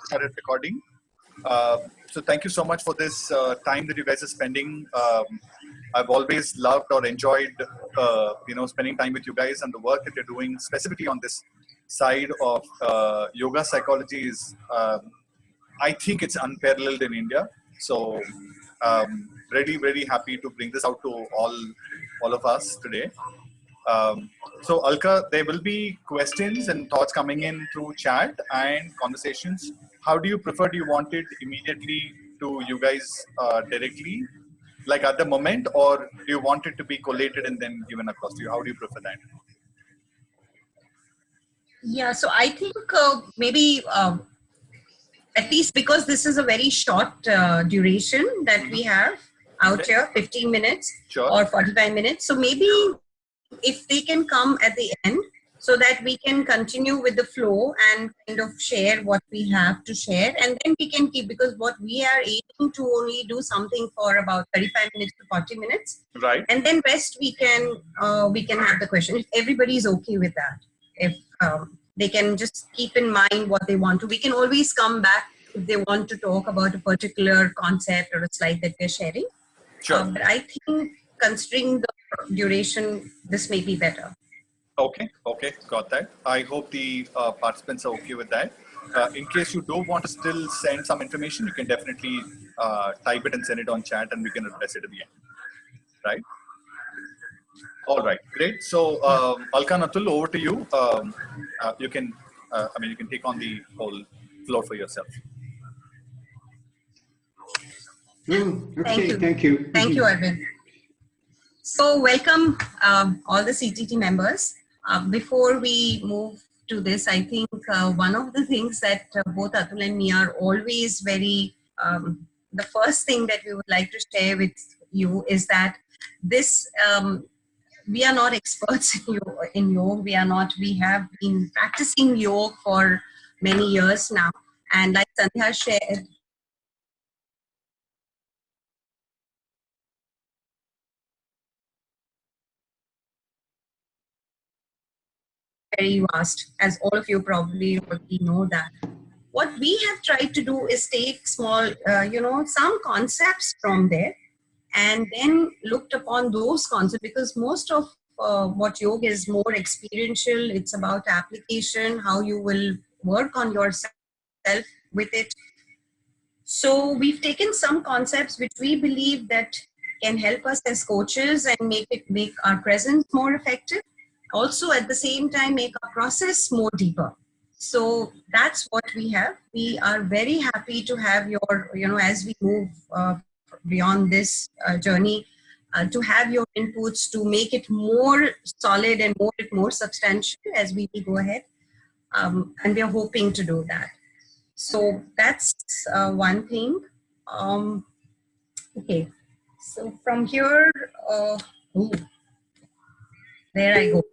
started recording. So thank you so much for this time that you guys are spending. I've always loved or enjoyed, spending time with you guys, and the work that you're doing specifically on this side of yoga psychology is, I think it's unparalleled in India. So really, very happy to bring this out to all of us today. So Alka, there will be questions and thoughts coming in through chat and conversations. How do you prefer? Do you want it immediately to you guys directly, like at the moment, or do you want it to be collated and then given across to you? How do you prefer that? Yeah, so I think maybe at least because this is a very short duration that we have out here, 15 minutes or 45 minutes. So maybe if they can come at the end so that we can continue with the flow and kind of share what we have to share, and then we can keep, because what we are aiming to only do something for about 35 minutes to 40 minutes. Right. And then rest we can have the question. If everybody is okay with that, if they can just keep in mind what they want to. We can always come back if they want to talk about a particular concept or a slide that we're sharing. Sure. But I think considering the duration, this may be better. Okay, got that. I hope the participants are okay with that. In case you don't want to still send some information, you can definitely type it and send it on chat, and we can address it at the end. Right? All right, great. So Alka and Atul, over to you. You can, you can take on the whole floor for yourself. Okay, thank you. Thank you, Arvind. So welcome all the CTT members. Before we move to this, I think one of the things that both Atul and me are always very, the first thing that we would like to share with you is that this, we are not experts in yoga. We have been practicing yoga for many years now. And like Sandhya shared, very vast, as all of you probably already know that. What we have tried to do is take small, some concepts from there and then looked upon those concepts, because most of what yoga is more experiential. It's about application, how you will work on yourself with it. So we've taken some concepts which we believe that can help us as coaches and make our presence more effective. Also, at the same time, make our process more deeper. So that's what we have. We are very happy to have your, as we move beyond this journey, to have your inputs to make it more solid and more substantial as we go ahead. And we are hoping to do that. So that's one thing. Okay. So from here, there I go.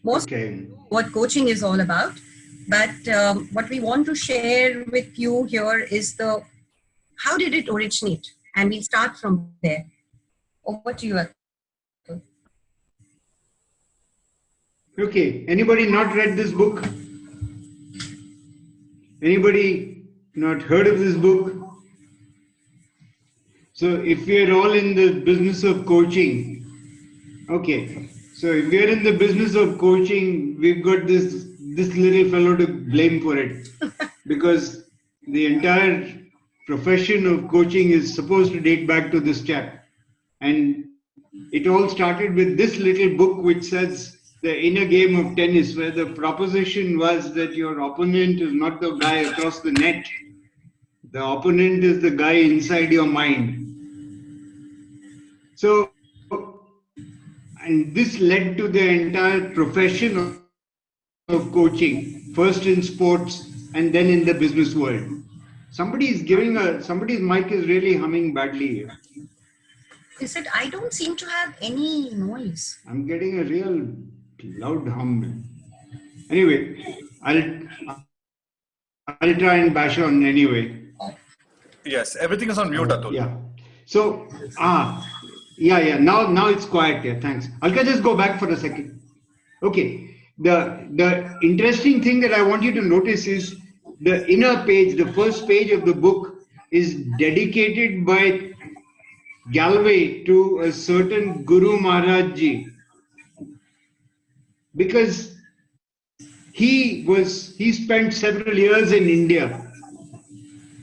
What coaching is all about, but what we want to share with you here is how did it originate, and we'll start from there. Over to you, Atul. Okay, anybody not read this book? Anybody not heard of this book? So if we are all in the business of coaching, okay, so if we are in the business of coaching, we've got this little fellow to blame for it, because the entire profession of coaching is supposed to date back to this chap. And it all started with this little book which says the inner game of tennis, where the proposition was that your opponent is not the guy across the net. The opponent is the guy inside your mind. So, and this led to the entire profession of coaching, first in sports and then in the business world. Somebody's mic is really humming badly here. Is it? I don't seem to have any noise. I'm getting a real loud hum. Anyway, I'll try and bash on anyway. Yes, everything is on mute, Atul. Yeah. So, Yeah. Now it's quiet here. Thanks. Alka, just go back for a second. Okay. The interesting thing that I want you to notice is the inner page, the first page of the book is dedicated by Galway to a certain Guru Maharaj Ji, because he spent several years in India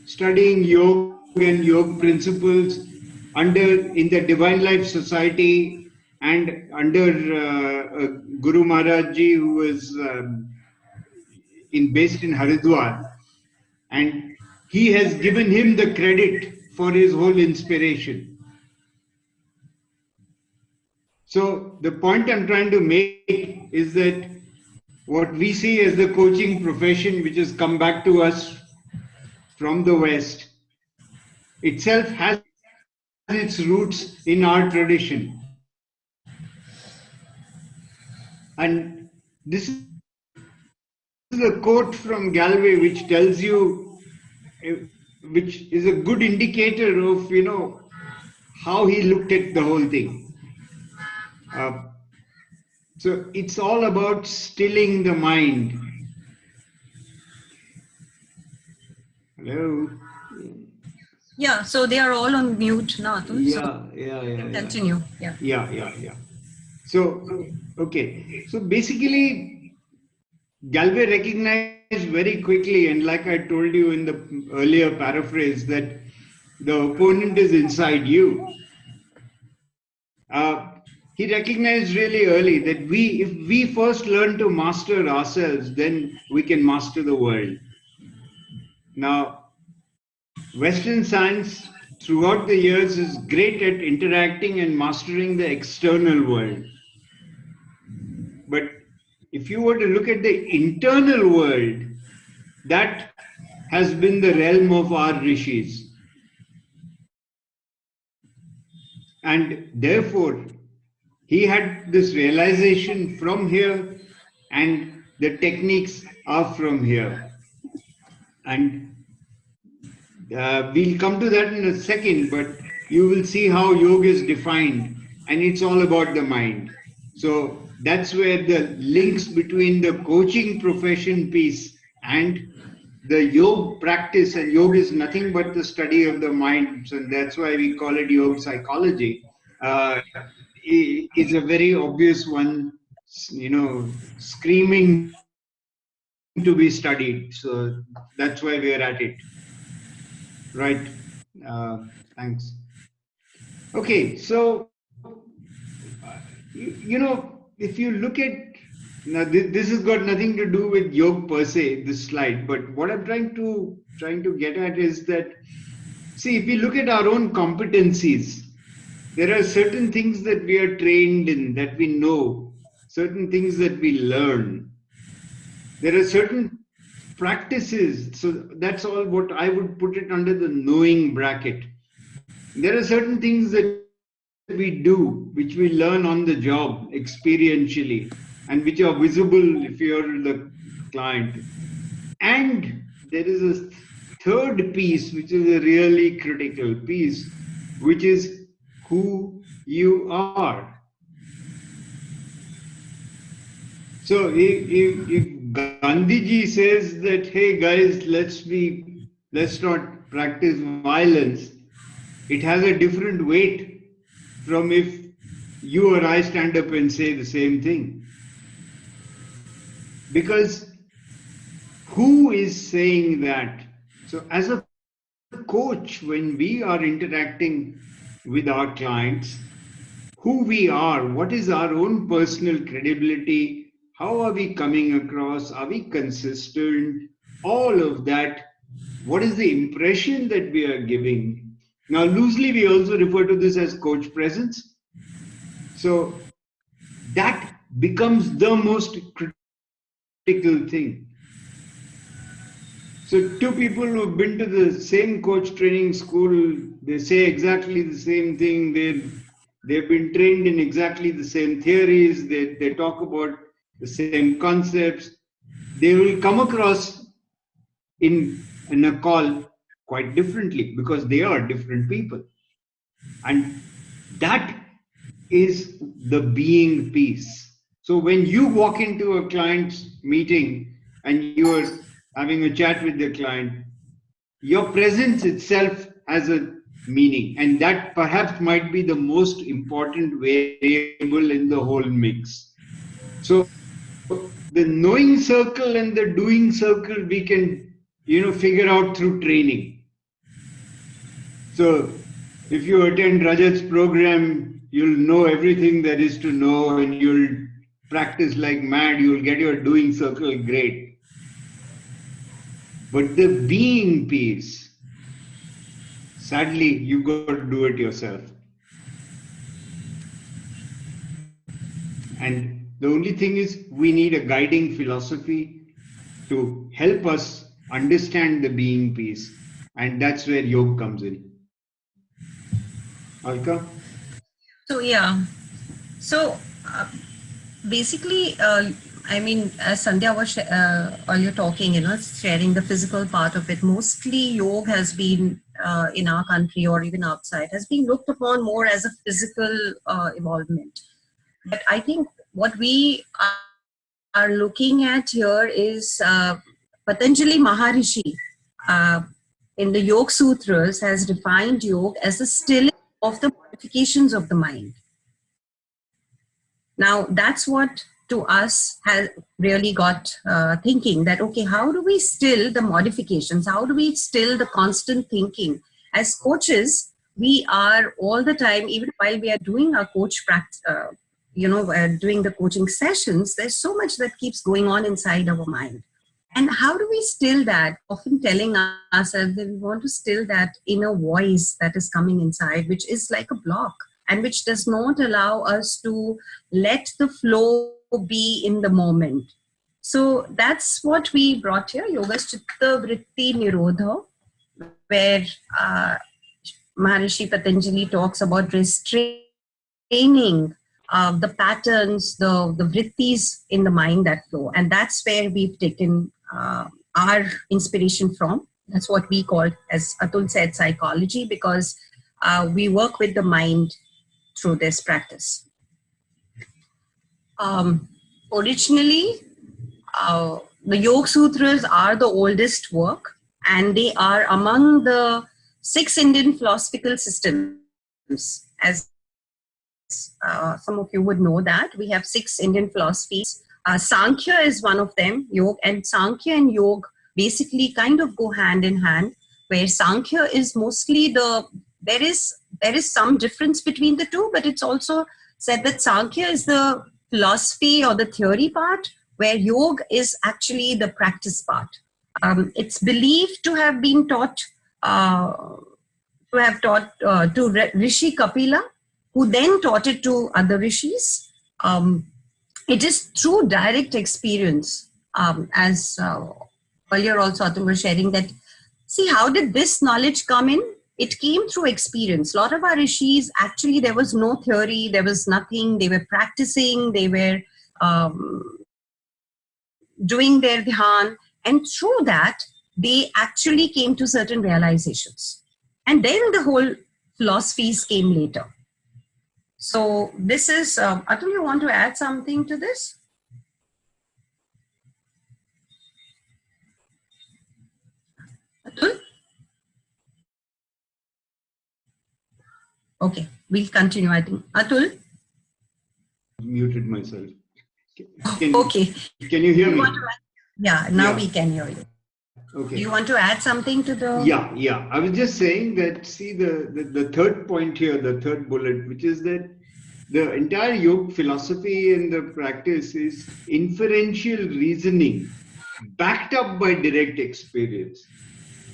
studying yoga and yoga principles in the Divine Life Society, and under Guru Maharaj Ji, who was based in Haridwar, and he has given him the credit for his whole inspiration. So the point I'm trying to make is that what we see as the coaching profession, which has come back to us from the West, itself has its roots in our tradition. And this is a quote from Galway, which tells you, which is a good indicator of, how he looked at the whole thing. So it's all about stilling the mind. Hello. Yeah, so they are all on mute now. Atul, so Yeah. continue. Yeah. Yeah. So, okay. So basically, Galway recognized very quickly, and like I told you in the earlier paraphrase, that the opponent is inside you. He recognized really early that if we first learn to master ourselves, then we can master the world. Now, Western science throughout the years is great at interacting and mastering the external world. But if you were to look at the internal world, that has been the realm of our rishis. And therefore, he had this realization from here, and the techniques are from here. And we'll come to that in a second, but you will see how yoga is defined, and it's all about the mind. So that's where the links between the coaching profession piece and the yoga practice, and yoga is nothing but the study of the mind, so that's why we call it Yog Psychology, is a very obvious one, screaming to be studied. So that's why we are at it. Right. Thanks. Okay, so if you look at, now this has got nothing to do with yoga per se, this slide, but what I'm trying to get at is that, see, if we look at our own competencies, there are certain things that we are trained in, that we know, certain things that we learn. There are certain practices, so that's all what I would put it under the knowing bracket. There are certain things that we do, which we learn on the job experientially, and which are visible if you're the client. And there is a third piece, which is a really critical piece, which is who you are. So if Gandhiji says that, hey guys, let's not practice violence, it has a different weight from if you or I stand up and say the same thing. Because who is saying that? So as a coach, when we are interacting with our clients, who we are, what is our own personal credibility, how are we coming across, are we consistent, all of that, what is the impression that we are giving. Now, loosely, we also refer to this as coach presence. So that becomes the most critical thing. So two people who've been to the same coach training school, they say exactly the same thing. They've been trained in exactly the same theories. They talk about the same concepts. They will come across in a call quite differently because they are different people. And that is the being piece. So when you walk into a client's meeting and you're having a chat with the client, your presence itself has a meaning, and that perhaps might be the most important variable in the whole mix. So the knowing circle and the doing circle we can, figure out through training. So if you attend Rajat's program, you'll know everything there is to know and you'll practice like mad. You'll get your doing circle great. But the being piece, sadly, you've got to do it yourself. And the only thing is, we need a guiding philosophy to help us understand the being piece. And that's where yoga comes in. Alka? So, yeah. So, basically, I mean, as Sandhya was earlier talking, sharing the physical part of it, mostly yoga has been in our country or even outside, has been looked upon more as a physical involvement. But I think what we are looking at here is Patanjali Maharishi in the Yog Sutras has defined yoga as the stilling of the modifications of the mind. Now, that's what to us has really got thinking that, okay, how do we still the modifications? How do we still the constant thinking? As coaches, we are all the time, even while we are doing our coach practice, doing the coaching sessions, there's so much that keeps going on inside our mind. And how do we still that? Often telling ourselves that we want to still that inner voice that is coming inside, which is like a block and which does not allow us to let the flow be in the moment. So that's what we brought here, Yogas Chitta Vritti Nirodha, where Maharishi Patanjali talks about restraining the patterns, the vrittis in the mind that flow. And that's where we've taken our inspiration from. That's what we call, as Atul said, psychology, because we work with the mind through this practice. Originally, the Yog Sutras are the oldest work, and they are among the 6 Indian philosophical systems. As some of you would know that we have 6 Indian philosophies. Sankhya is one of them, Yoga, and Sankhya and Yoga basically kind of go hand in hand, where Sankhya is mostly there is some difference between the two, but it's also said that Sankhya is the philosophy or the theory part, where Yoga is actually the practice part. It's believed to have been taught to Rishi Kapila, who then taught it to other rishis. It is through direct experience, as earlier also Atul was sharing that, see, how did this knowledge come in? It came through experience. A lot of our rishis, actually, there was no theory, there was nothing. They were practicing, they were doing their dhyan, and through that, they actually came to certain realizations. And then the whole philosophies came later. So this is, Atul, you want to add something to this? Atul? Okay, we'll continue, I think. Atul? Muted myself. Okay. Can you hear me? Yeah, now we can hear you. Okay. Do you want to add something to the... Yeah. I was just saying that, see, the third point here, the third bullet, which is that the entire yoga philosophy and the practice is inferential reasoning backed up by direct experience.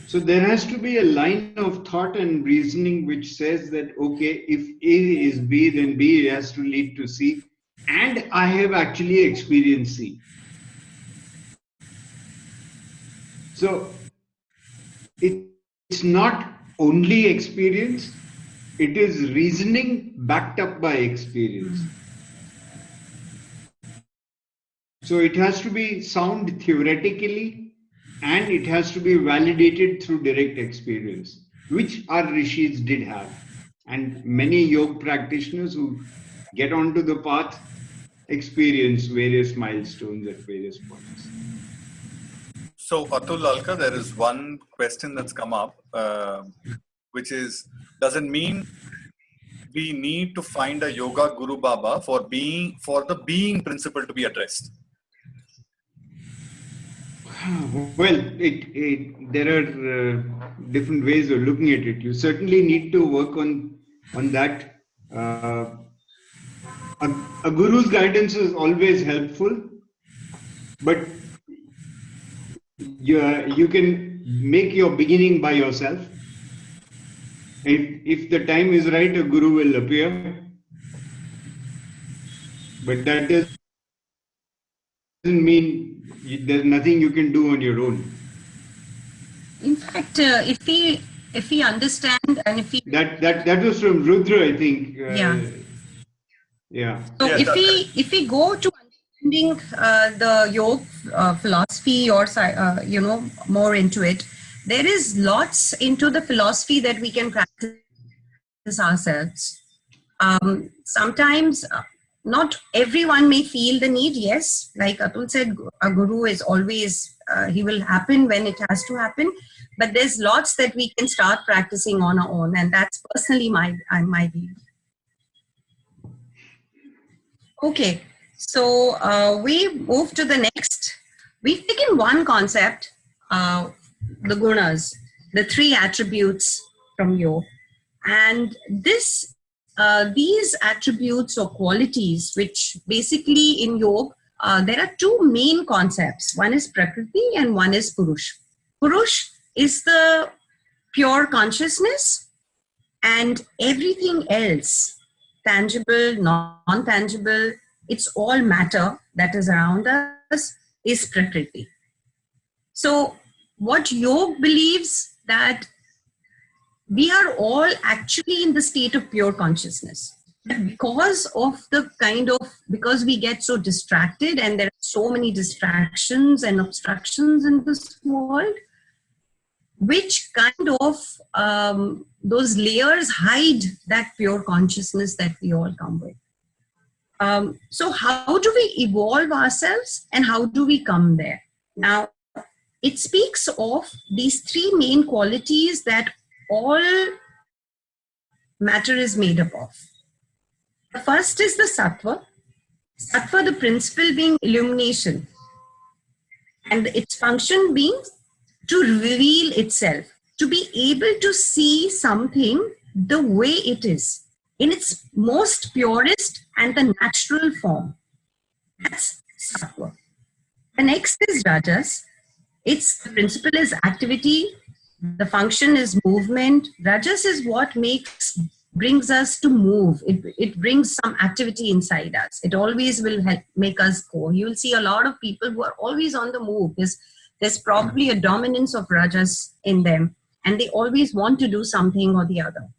So there has to be a line of thought and reasoning which says that, okay, if A is B, then B has to lead to C. And I have actually experienced C. So it's not only experience, it is reasoning backed up by experience. So it has to be sound theoretically and it has to be validated through direct experience, which our rishis did have. And many yoga practitioners who get onto the path, experience various milestones at various points. So, Atul, Alka, there is one question that's come up, which is, does it mean we need to find a yoga guru baba for the being principle to be addressed? Well, there are different ways of looking at it. You certainly need to work on that. A guru's guidance is always helpful, but you can make your beginning by yourself. If the time is right, a guru will appear, but that doesn't mean there's nothing you can do on your own. In fact, if we understand and if we that was from Rudra, I think. Yeah. Yeah. So Yeah, if we go to understanding the yoga philosophy or more into it, there is lots into the philosophy that we can practice ourselves. Sometimes not everyone may feel the need. Yes, like Atul said, a guru is always he will happen when it has to happen. But there's lots that we can start practicing on our own, and that's personally my view. Okay, so we move to the next. We've taken one concept, the gunas, the 3 attributes from yoga, and these attributes or qualities, which basically in yoga, there are 2 main concepts. One is prakriti and one is purush. Purush is the pure consciousness, and everything else, tangible, non-tangible, it's all matter that is around us, is prakriti. So what yoga believes that we are all actually in the state of pure consciousness. Because we get so distracted, and there are so many distractions and obstructions in this world, which kind of those layers hide that pure consciousness that we all come with. So how do we evolve ourselves and how do we come there? Now, it speaks of these 3 main qualities that all matter is made up of. The first is the sattva. Sattva, the principle being illumination, and its function being to reveal itself, to be able to see something the way it is, in its most purest and the natural form. That's sattva. The next is rajas. The principle is activity, the function is movement. Rajas is what brings us to move. It brings some activity inside us. It always will make us go. You will see a lot of people who are always on the move. There's probably a dominance of rajas in them, and they always want to do something or the other.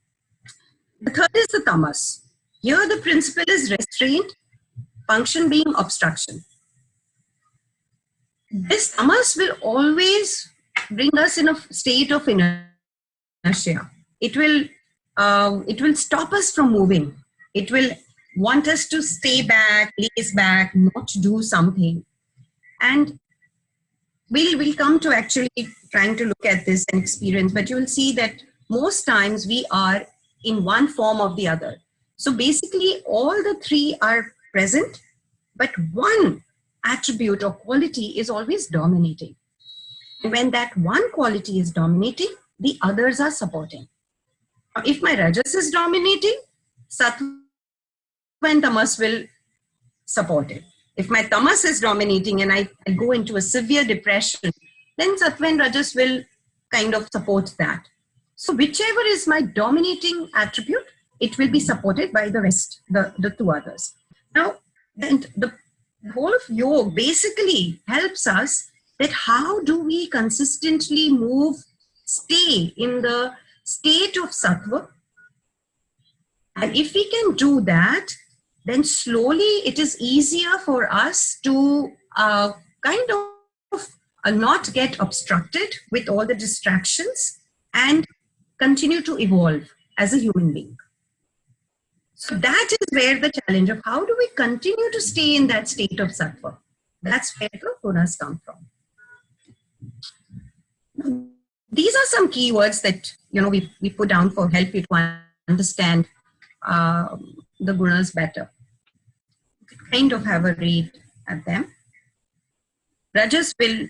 The third is the tamas. Here the principle is restraint, function being obstruction. This tamas will always bring us in a state of inertia. It will stop us from moving. It will want us to stay back, laze back, not do something. And we'll come to actually trying to look at this and experience, but you'll see that most times we are in one form or the other. So basically all the 3 are present, but one attribute or quality is always dominating. And when that one quality is dominating, the others are supporting. If my rajas is dominating, sattva and tamas will support it. If my tamas is dominating and I go into a severe depression, then sattva and rajas will kind of support that. So whichever is my dominating attribute, it will be supported by the rest, the 2 others. Now, the whole of yoga basically helps us that how do we consistently stay in the state of sattva. And if we can do that, then slowly it is easier for us to kind of not get obstructed with all the distractions and continue to evolve as a human being. So that is where the challenge of how do we continue to stay in that state of sattva. That's where the gunas come from. These are some keywords that we put down for help you to understand the gunas better. Kind of have a read at them. Rajas will,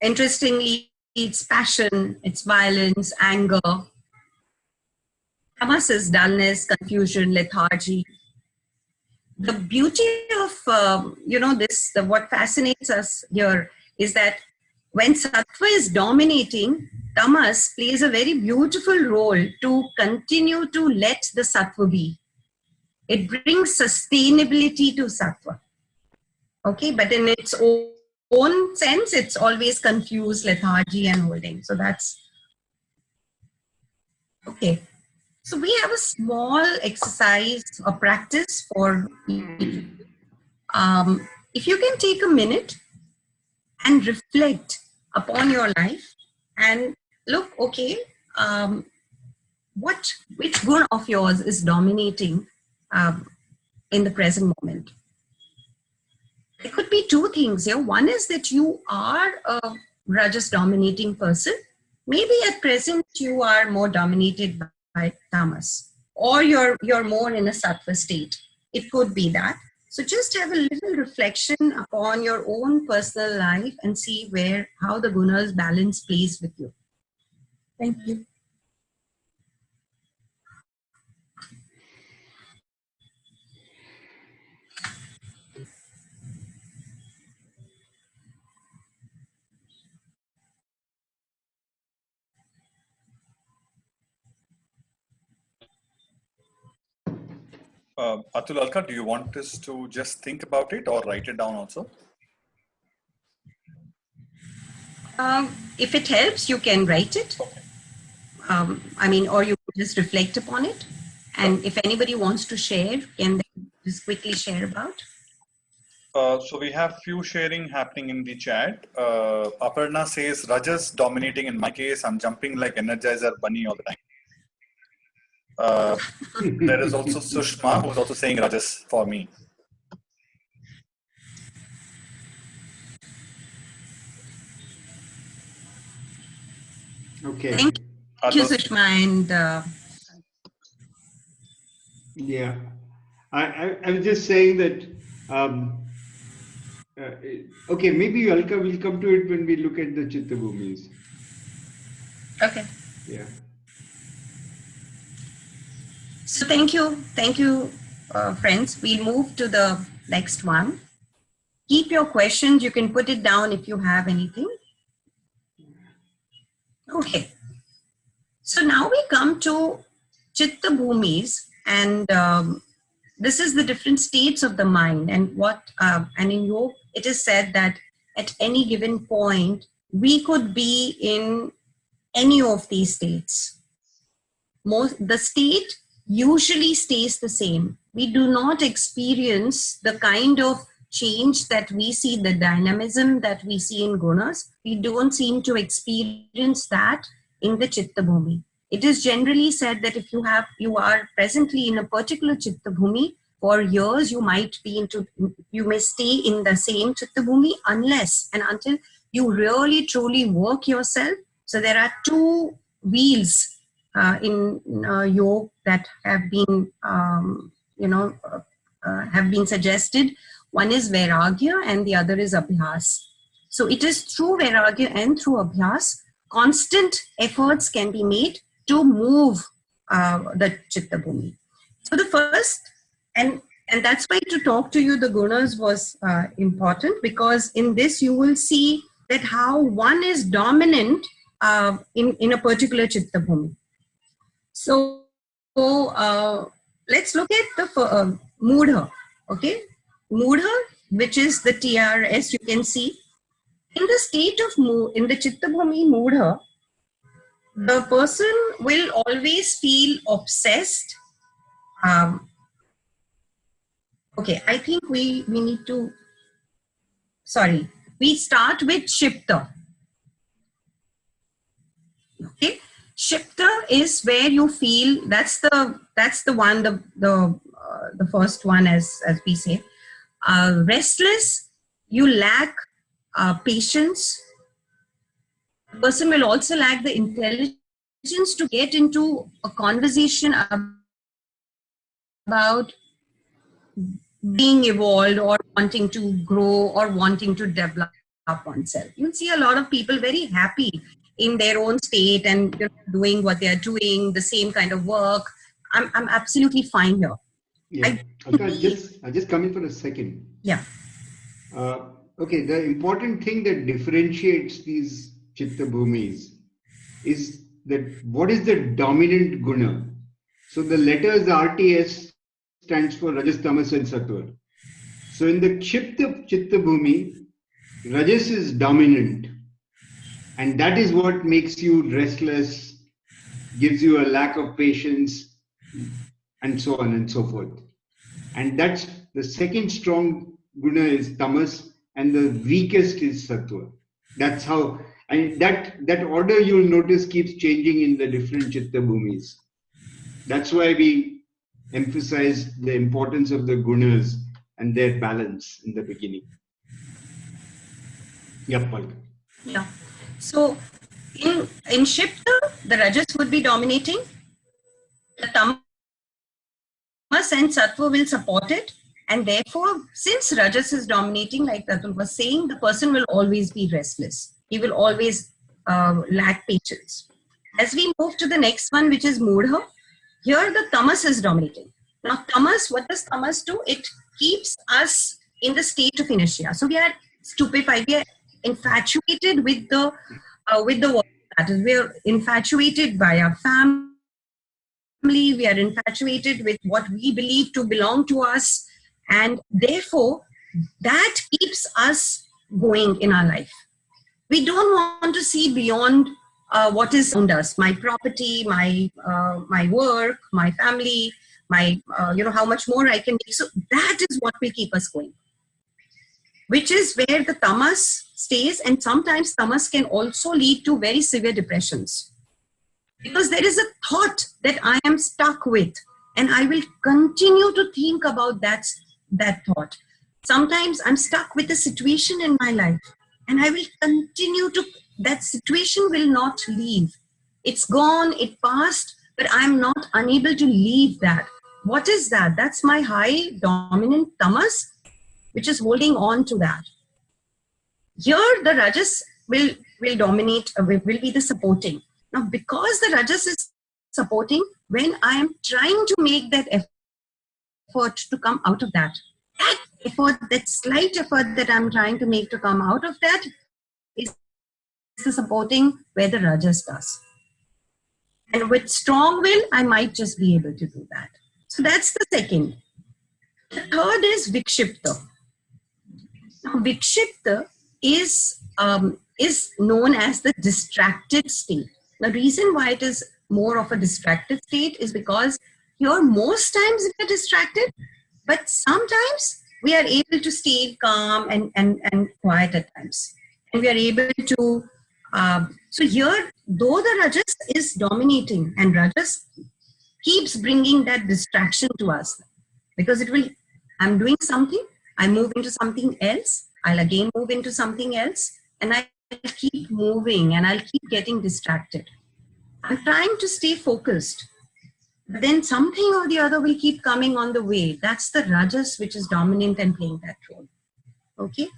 interestingly, it's passion, it's violence, anger. Tamas is dullness, confusion, lethargy. The beauty of what fascinates us here is that when sattva is dominating, tamas plays a very beautiful role to continue to let the sattva be. It brings sustainability to sattva. Okay, but in its own sense, it's always confused, lethargy, and holding. So that's okay. So we have a small exercise or practice for you. If you can take a minute and reflect upon your life and look, okay, which guna of yours is dominating in the present moment? It could be two things here. One is that you are a Rajas dominating person. Maybe at present you are more dominated by tamas, or you're more in a sattva state. It could be that. So just have a little reflection upon your own personal life and see how the gunas balance plays with you. Thank you. Atul, Alka, do you want us to just think about it or write it down also? If it helps, you can write it. Or you just reflect upon it. And if anybody wants to share, can they just quickly share about? So we have few sharing happening in the chat. Aparna says, Rajas dominating in my case. I'm jumping like Energizer Bunny all the time. There is also Sushma who's also saying Rajas for me. Okay. Thank you, Sushma. And yeah, I was just saying that. Okay, maybe Alka will come to it when we look at the Chitta Bhumis. Okay. Yeah. So thank you, friends. We'll move to the next one. Keep your questions. You can put it down if you have anything. Okay. So now we come to Chitta Bhumis, and this is the different states of the mind. And and in Yog, it is said that at any given point, we could be in any of these states. The state usually stays the same. We do not experience the kind of change that we see, the dynamism that we see in gunas. We don't seem to experience that in the Chitta Bhumi. It is generally said that if you are presently in a particular Chitta Bhumi for years, you may stay in the same Chitta Bhumi unless and until you really truly work yourself. So there are two wheels in Yog that have been suggested. One is Vairagya and the other is Abhyas. So it is through Vairagya and through Abhyas, constant efforts can be made to move the Chitta Bhumi. So the first, and that's why to talk to you the gunas was important, because in this you will see that how one is dominant in a particular Chitta Bhumi. So let's look at the Mudha. Okay, Mudha, which is the TRS, you can see in the state of in the Chitta Bhumi Mudha, the person will always feel obsessed. Okay, I think we need to. Sorry, we start with Shipta. Okay, Vikshipta is where you feel, that's the one, the first one, as we say. Restless, you lack patience. The person will also lack the intelligence to get into a conversation about being evolved or wanting to grow or wanting to develop oneself. You'll see a lot of people very happy in their own state and doing what they are doing, the same kind of work. I'm absolutely fine here. Yeah. Alka, I'll just come in for a second. Yeah. Okay, the important thing that differentiates these Chitta Bhumis is that what is the dominant guna? So the letters RTS stands for Rajas, Tamas and Sattva. So in the Chitta Bhumi, Rajas is dominant. And that is what makes you restless, gives you a lack of patience, and so on and so forth. And that's the second strong guna is tamas, and the weakest is sattva. That's how, and that order you'll notice keeps changing in the different chitta bhumis. That's why we emphasize the importance of the gunas and their balance in the beginning. Yep, Alka. Yeah. So in Shipta, the Rajas would be dominating. The Tamas and Sattva will support it. And therefore, since Rajas is dominating, like Atul was saying, the person will always be restless. He will always lack patience. As we move to the next one, which is Mudha, here the Tamas is dominating. Now, Tamas, what does Tamas do? It keeps us in the state of inertia. So we are stupefied. We are infatuated with the world. That is, we are infatuated by our family. We are infatuated with what we believe to belong to us. And therefore, that keeps us going in our life. We don't want to see beyond what is around us, my property, my work, my family, my, how much more I can make. So that is what will keep us going, which is where the tamas stays. And sometimes tamas can also lead to very severe depressions, because there is a thought that I am stuck with, and I will continue to think about that thought. Sometimes I'm stuck with a situation in my life, and I will continue to, that situation will not leave. It's gone, it passed, but I'm not unable to leave that. What is that? That's my high dominant tamas, which is holding on to that. Here, the rajas will dominate, will be the supporting. Now, because the rajas is supporting, when I am trying to make that effort to come out of that effort, that slight effort that I'm trying to make to come out of that, is the supporting where the rajas does. And with strong will, I might just be able to do that. So that's the second. The third is vikshipta. Now, vikshipta is known as the distracted state. The reason why it is more of a distracted state is because here most times we are distracted, but sometimes we are able to stay calm and quiet at times. And we are able to, so here, though the rajas is dominating and rajas keeps bringing that distraction to us, because it will, I'm doing something, I move into something else, I'll again move into something else, and I'll keep moving and I'll keep getting distracted. I'm trying to stay focused, but then something or the other will keep coming on the way. That's the rajas which is dominant and playing that role. Okay.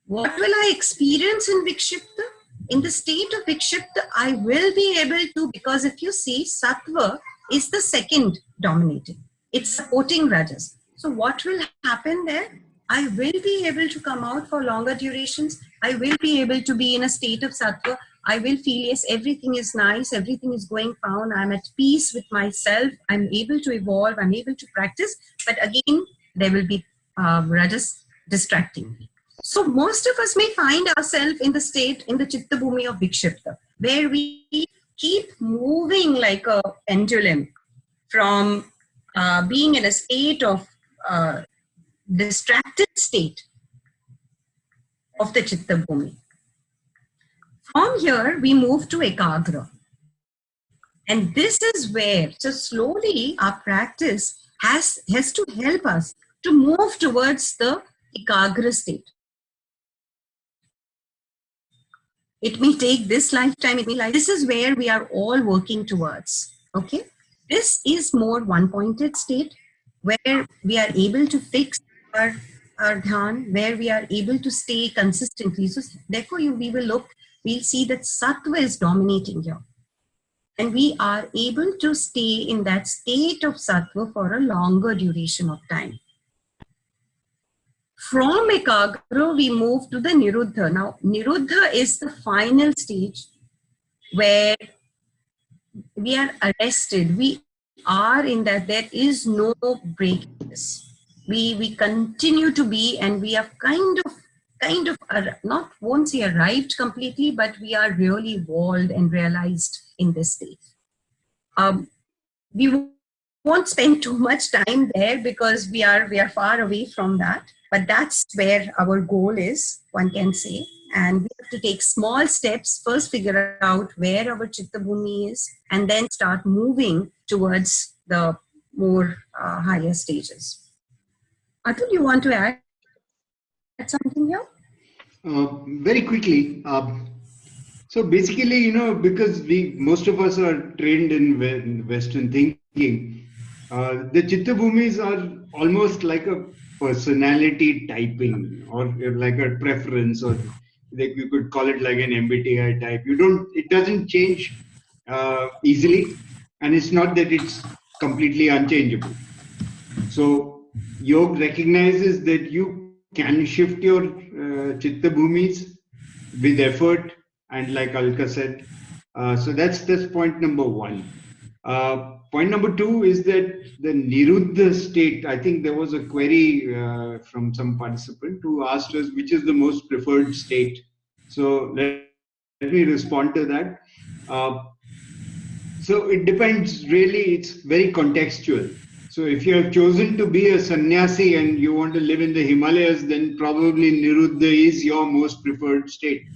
What will I experience in vikshipta? In the state of vikshipta, I will be able to, because if you see, sattva is the second dominating. It's supporting rajas. So what will happen there? I will be able to come out for longer durations. I will be able to be in a state of sattva. I will feel, yes, everything is nice, everything is going fine, I'm at peace with myself, I'm able to evolve, I'm able to practice, but again, there will be rajas distracting me. So most of us may find ourselves in the state, in the chitta bhumi of vikshipta, where we keep moving like a pendulum from being in a state of distracted state of the chitta bhumi. From here, we move to ekagra. And this is where, so slowly our practice has to help us to move towards the ekagra state. It may take this lifetime, this is where we are all working towards. Okay. This is more one-pointed state where we are able to fix our dhyan, where we are able to stay consistently. So therefore we'll see that sattva is dominating here. And we are able to stay in that state of sattva for a longer duration of time. From ekagra, we move to the niruddha. Now, niruddha is the final stage where we are arrested. We are in that. There is no break in this. We continue to be, and we have kind of not won't say arrived completely, but we are really walled and realized in this state. We won't spend too much time there because we are far away from that. But that's where our goal is, one can say. And we have to take small steps, first figure out where our chitta bhumi is, and then start moving towards the more higher stages. Atul, you want to add something here? Very quickly. So basically, because most of us are trained in Western thinking, the chitta bhumis are almost like a personality typing, or like a preference, or like you could call it like an MBTI type. It doesn't change easily, and it's not that it's completely unchangeable. So yoga recognizes that you can shift your chitta bhumis with effort, and like Alka said. So that's point number one. Point number two is that the niruddha state. I think there was a query from some participant who asked us which is the most preferred state. So let me respond to that. So it depends, really. It's very contextual. So if you have chosen to be a sannyasi and you want to live in the Himalayas, then probably niruddha is your most preferred state.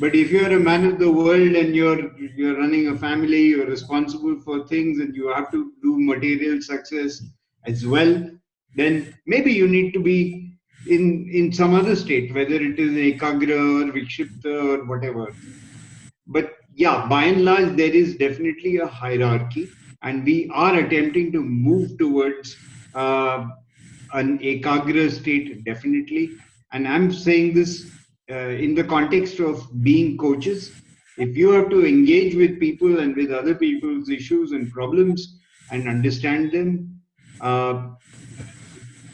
But if you're a man of the world and you're running a family, you're responsible for things, and you have to do material success as well, then maybe you need to be in some other state, whether it is ekagra or vikshipta or whatever. But yeah, by and large, there is definitely a hierarchy, and we are attempting to move towards an ekagra state, definitely. And I'm saying this in the context of being coaches. If you have to engage with people and with other people's issues and problems and understand them,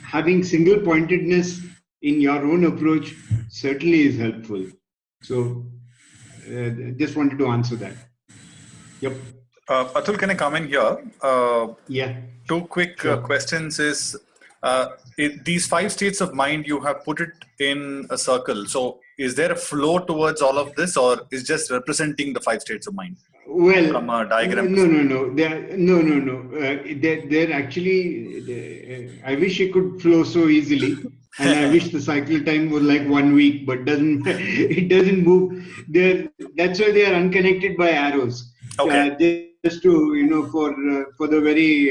having single pointedness in your own approach certainly is helpful. So just wanted to answer that. Yep. Atul, can I come in here? Yeah. Two quick questions is, these 5 states of mind, you have put it in a circle. So is there a flow towards all of this, or is just representing the 5 states of mind? Well, from a diagram. No. They're actually. I wish it could flow so easily, and I wish the cycle time was like 1 week, but it doesn't move. That's why they are unconnected by arrows. Okay. Just to for the very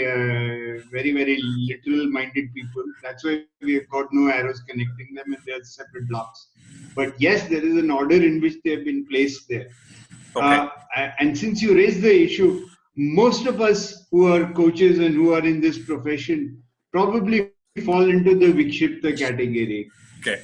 very literal-minded people, that's why we have got no arrows connecting them, and they're separate blocks. But yes, there is an order in which they have been placed there. Okay. And since you raised the issue, most of us who are coaches and who are in this profession probably fall into the vikshipta category. Okay.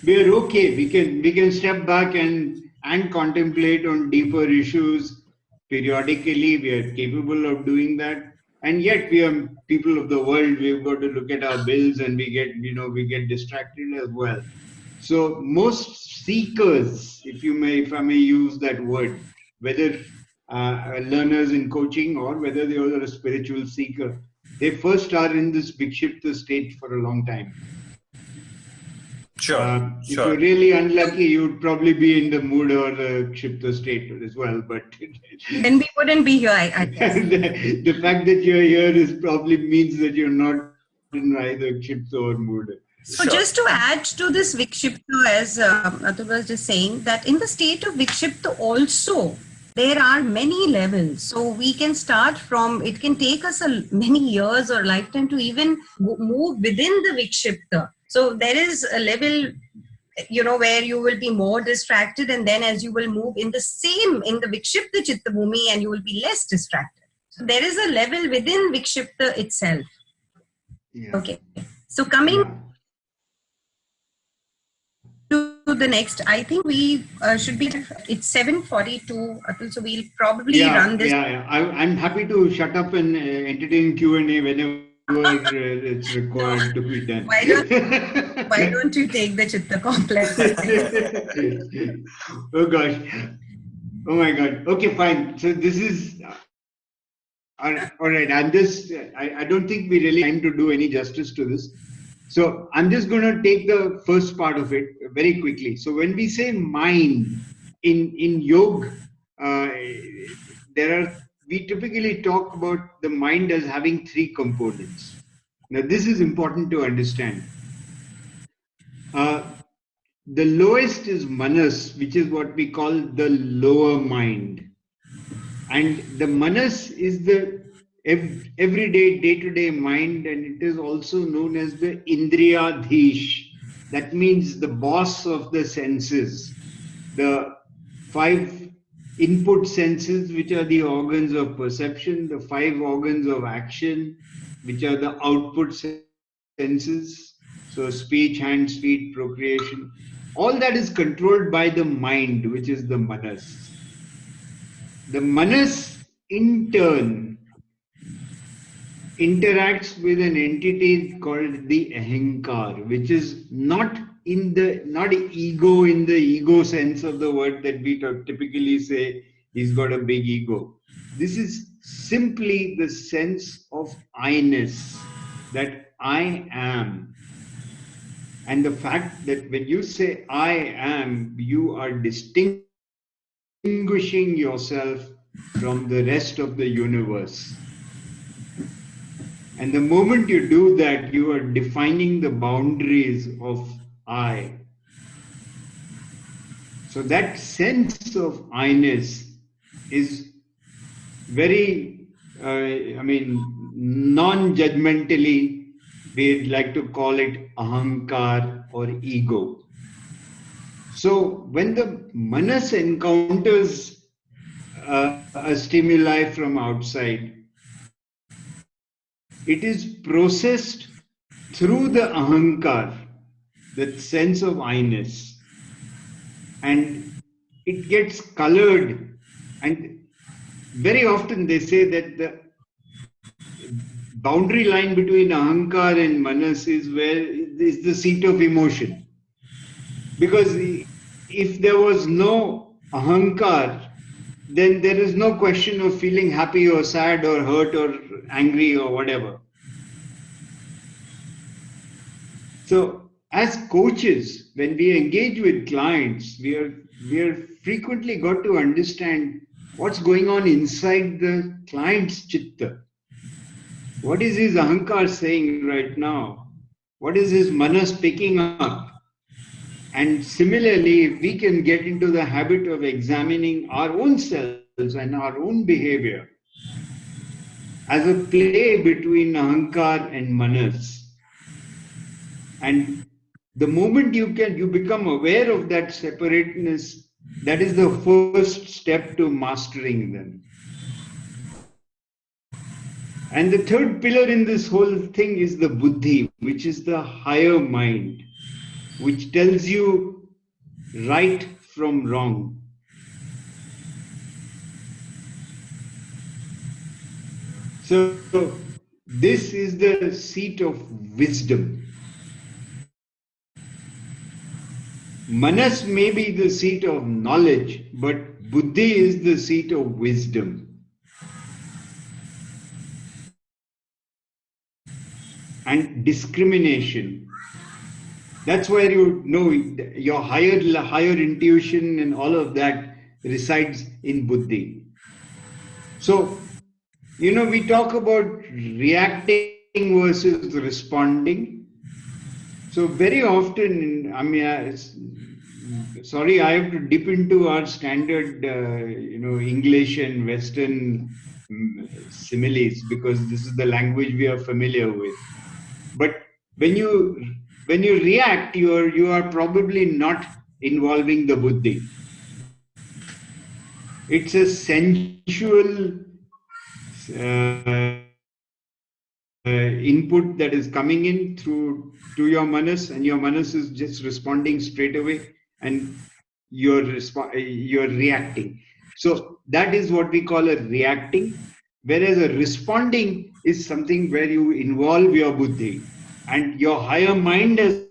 We are okay. We can step back and contemplate on deeper issues periodically. We are capable of doing that. And yet we are people of the world. We've got to look at our bills, and we get distracted as well. So most seekers, if I may use that word, whether learners in coaching or whether they are a spiritual seeker, they first are in this vikshipta state for a long time. Sure. If you're really unlucky, you'd probably be in the mood or the kshipta state as well. But then we wouldn't be here, I guess. The fact that you're here probably means that you're not in either kshipta or mood. So just to add to this vikshipta, as Atul was just saying, that in the state of vikshipta also, there are many levels. So we can start from, it can take us many years or lifetime to even move within the Vikshipta. So there is a level, where you will be more distracted, and then as you will move in the Vikshipta Chitta Bhumi, and you will be less distracted. So there is a level within Vikshipta itself. Yeah. Okay. So coming to the next, I think we should be, it's 7:42, Atul, so we'll probably run this. I'm happy to shut up and entertain Q&A whenever it's required to be done. Why don't you take the Chitta complex? Oh gosh. Oh my God. Okay, fine. So this is all right. I don't think we really have time to do any justice to this. So I'm just going to take the first part of it very quickly. So when we say mind in yoga, we typically talk about the mind as having three components. Now this is important to understand. The lowest is manas, which is what we call the lower mind. And the manas is the everyday, day-to-day mind, and it is also known as the indriyadhish. That means the boss of the senses. The five input senses, which are the organs of perception, the five organs of action, which are the output senses. So speech, hands, feet, procreation. All that is controlled by the mind, which is the manas. The manas in turn interacts with an entity called the ahankar, which is not ego in the ego sense of the word that we typically say he's got a big ego. This is simply the sense of I-ness, that I am. And the fact that when you say I am, you are distinguishing yourself from the rest of the universe. And the moment you do that, you are defining the boundaries of I. So that sense of I-ness is very, non-judgmentally, we'd like to call it ahankar or ego. So when the manas encounters a stimuli from outside, it is processed through the ahankar, that sense of I-ness, and it gets colored. And very often they say that the boundary line between ahankar and manas is the seat of emotion. Because if there was no ahankar, then there is no question of feeling happy or sad or hurt or angry or whatever. So as coaches, when we engage with clients, we are frequently got to understand what's going on inside the client's chitta. What is his ahankar saying right now? What is his manas picking up? And similarly, if we can get into the habit of examining our own selves and our own behavior as a play between ahankar and manas, and the moment you become aware of that separateness, that is the first step to mastering them. And the third pillar in this whole thing is the buddhi, which is the higher mind, which tells you right from wrong. So this is the seat of wisdom. Manas may be the seat of knowledge, but buddhi is the seat of wisdom. And discrimination. That's where your higher intuition and all of that resides in buddhi. So, we talk about reacting versus responding. So very often, sorry, I have to dip into our standard, English and Western similes, because this is the language we are familiar with. But when you react, you are probably not involving the buddhi. It's a sensual input that is coming in through to your manas, and your manas is just responding straight away, and you're reacting. So that is what we call a reacting, whereas a responding is something where you involve your buddhi, and your higher mind has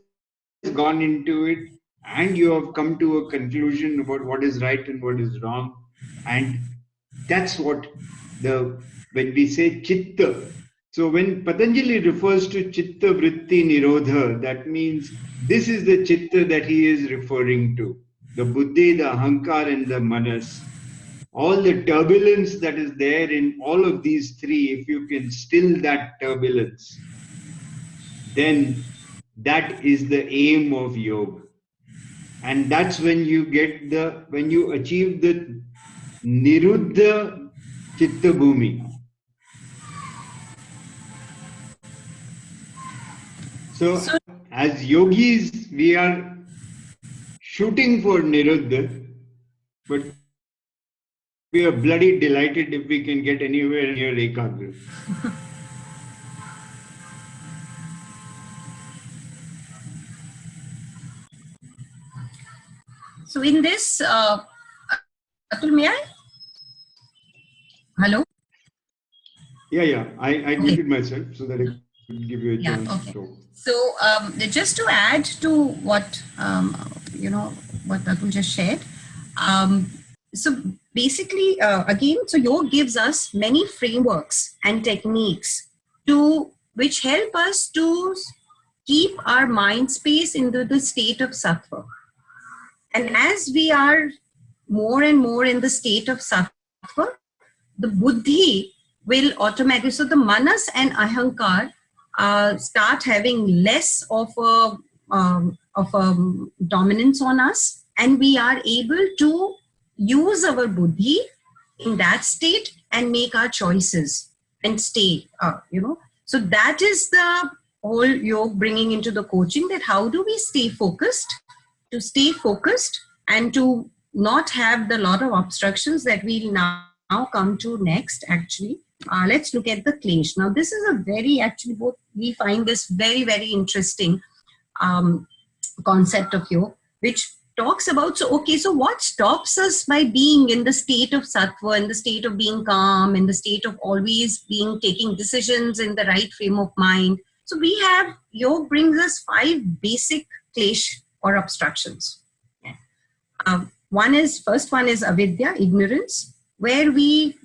gone into it, and you have come to a conclusion about what is right and what is wrong. And that's what when we say chitta. So when Patanjali refers to chitta vritti nirodha, that means this is the chitta that he is referring to. The buddhi, the ahankar, and the manas. All the turbulence that is there in all of these three, if you can still that turbulence, then that is the aim of yoga. And that's when you achieve the niruddha chitta bhumi. So, as yogis, we are shooting for Niruddha, but we are bloody delighted if we can get anywhere near Ekagra. So in this, Atul, may I? Hello? Yeah. I muted myself so that I could give you a chance to talk. So just to add to what what Atul just shared, so basically again, so yoga gives us many frameworks and techniques which help us to keep our mind space into the state of sattva. And as we are more and more in the state of sattva, the buddhi will automatically, so the manas and ahankar start having less of a dominance on us, and we are able to use our buddhi in that state and make our choices and stay, So that is the whole yoga bringing into the coaching, that how do we stay focused, and to not have the lot of obstructions that we'll now come to next, actually. Let's look at the klesh. Now, this is a we find this very, very interesting concept of yoga, which talks about, so what stops us by being in the state of sattva, in the state of being calm, in the state of always taking decisions in the right frame of mind? So yoga brings us 5 basic klesh or obstructions. First one is avidya, ignorance, where we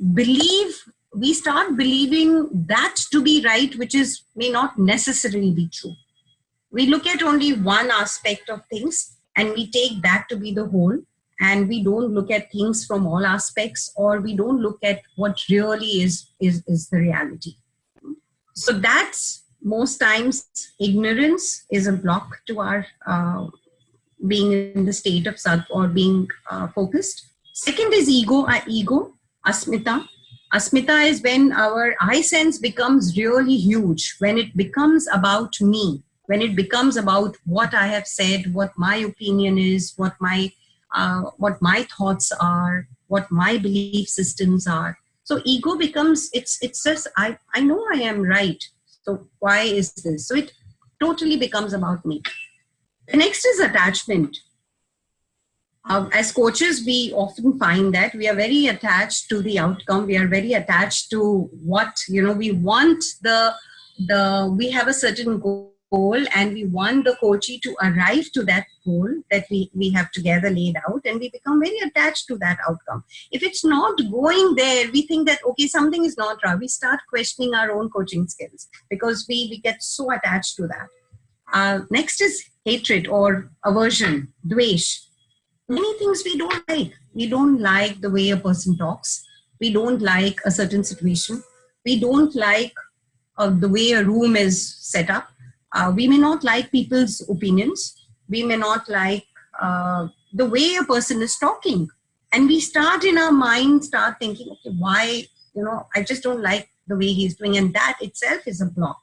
start believing that to be right, which may not necessarily be true. We look at only one aspect of things and we take that to be the whole, and we don't look at things from all aspects, or we don't look at what really is the reality. So that's, most times, ignorance is a block to our being in the state of sattva or being focused. Second is ego, asmita. Asmita is when our I sense becomes really huge, when it becomes about me, when it becomes about what I have said, what my opinion is, what my thoughts are, what my belief systems are. So ego becomes, it says, I know I am right. So why is this? So it totally becomes about me. The next is attachment. As coaches, we often find that we are very attached to the outcome. We are very attached to what, we want we have a certain goal, and we want the coachee to arrive to that goal that we have together laid out, and we become very attached to that outcome. If it's not going there, we think that, something is not right. We start questioning our own coaching skills because we get so attached to that. Next is hatred or aversion, dvesh. Many things we don't like. We don't like the way a person talks. We don't like a certain situation. We don't like the way a room is set up. We may not like people's opinions. We may not like the way a person is talking. And we start in our mind, start thinking, okay, why, I just don't like the way he's doing. And that itself is a block.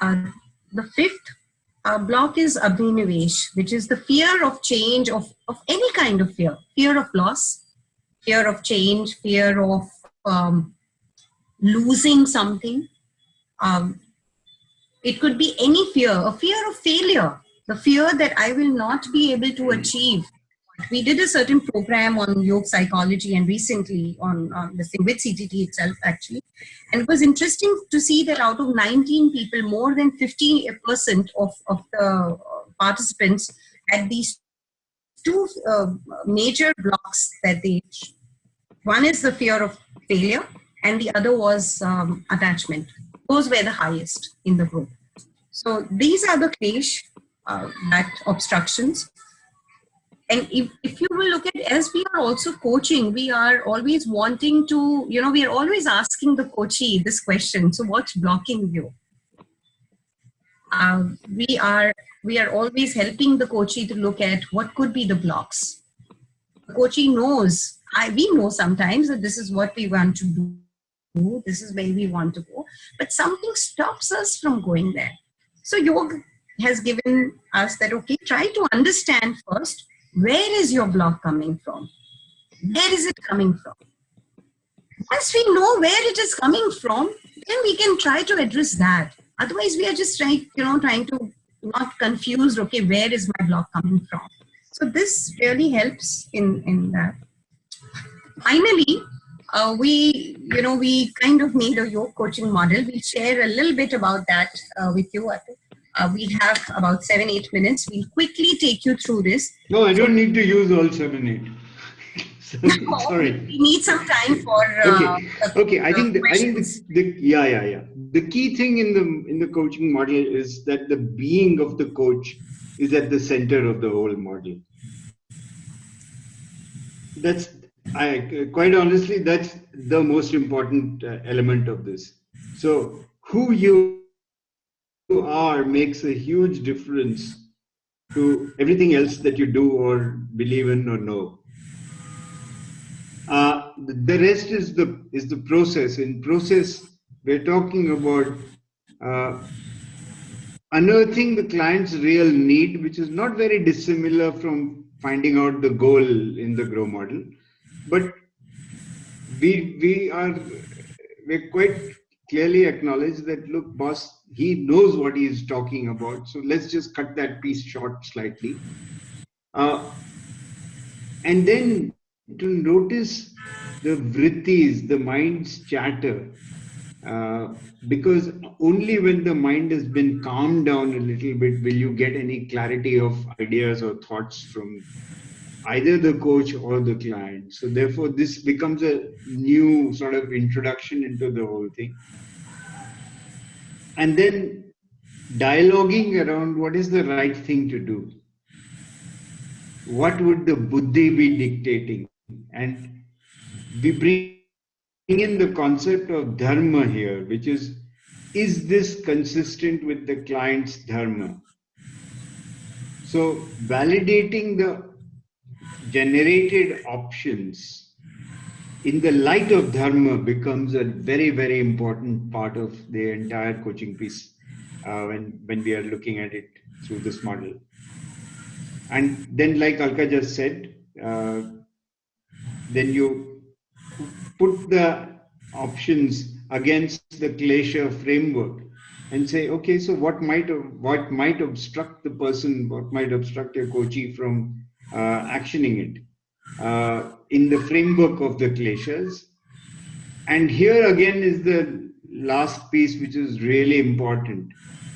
The fifth block is abhinivesh, which is the fear of change, of any kind of fear of loss, fear of change, fear of losing something. It could be any fear, a fear of failure, the fear that I will not be able to achieve. We did a certain program on Yog Psychology and recently on this thing with CTT itself, actually. And it was interesting to see that out of 19 people, more than 50% of the participants had these two major blocks that they. One is the fear of failure, and the other was attachment. Those were the highest in the group. So these are the klesh, that obstructions. And if you will look at, as we are also coaching, we are always wanting to, we are always asking the coachee this question. So what's blocking you? We are always helping the coachee to look at what could be the blocks. The coachee knows, we know sometimes that this is what we want to do, this is where we want to go, but something stops us from going there. So yoga has given us that, okay, try to understand first, where is your block coming from? Where is it coming from? Once we know where it is coming from, then we can try to address that. Otherwise, we are just trying to not confuse, okay, where is my block coming from? So this really helps in that. Finally, we kind of made a yoga coaching model. We'll share a little bit about that with you, Atul. We have about 7-8 minutes. We'll quickly take you through this. No, I don't need to use all 7-8. Sorry. We need some time for. Okay. I think the key thing in the coaching model is that the being of the coach is at the center of the whole model. Quite honestly, that's the most important element of this. So who you are makes a huge difference to everything else that you do or believe in or know. The rest is the process. In process, we're talking about unearthing the client's real need, which is not very dissimilar from finding out the goal in the grow model. But we're quite clearly acknowledge that, look, boss, he knows what he is talking about. So let's just cut that piece short slightly. And then to notice the vrittis, the mind's chatter, because only when the mind has been calmed down a little bit will you get any clarity of ideas or thoughts from either the coach or the client. So therefore, this becomes a new sort of introduction into the whole thing. And then dialoguing around what is the right thing to do. What would the buddhi be dictating? And we bring in the concept of dharma here, which is this consistent with the client's dharma? So validating the generated options in the light of dharma becomes a very, very important part of the entire coaching piece when we are looking at it through this model. And then, like Alka just said, then you put the options against the klesha framework and say, okay, so what might obstruct the person, what might obstruct your coachee from actioning it in the framework of the kleshas. And here again is the last piece, which is really important,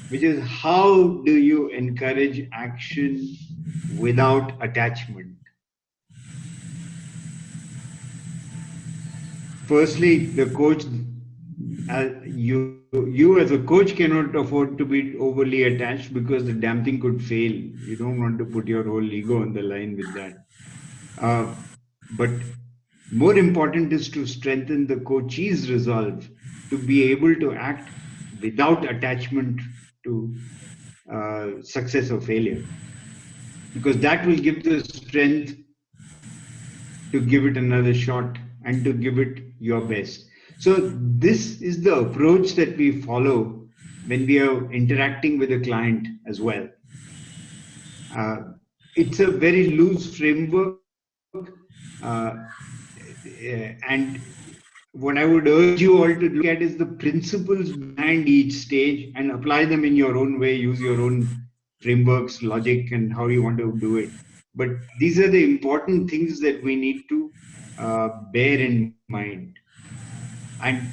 which is how do you encourage action without attachment? Firstly, the coach, you as a coach cannot afford to be overly attached because the damn thing could fail. You don't want to put your whole ego on the line with that. But more important is to strengthen the coachee's resolve to be able to act without attachment to success or failure. because that will give the strength to give it another shot and to give it your best. So this is the approach that we follow when we are interacting with a client as well. It's a very loose framework, and what I would urge you all to look at is the principles behind each stage and apply them in your own way, use your own frameworks, logic, and how you want to do it. But these are the important things that we need to bear in mind. And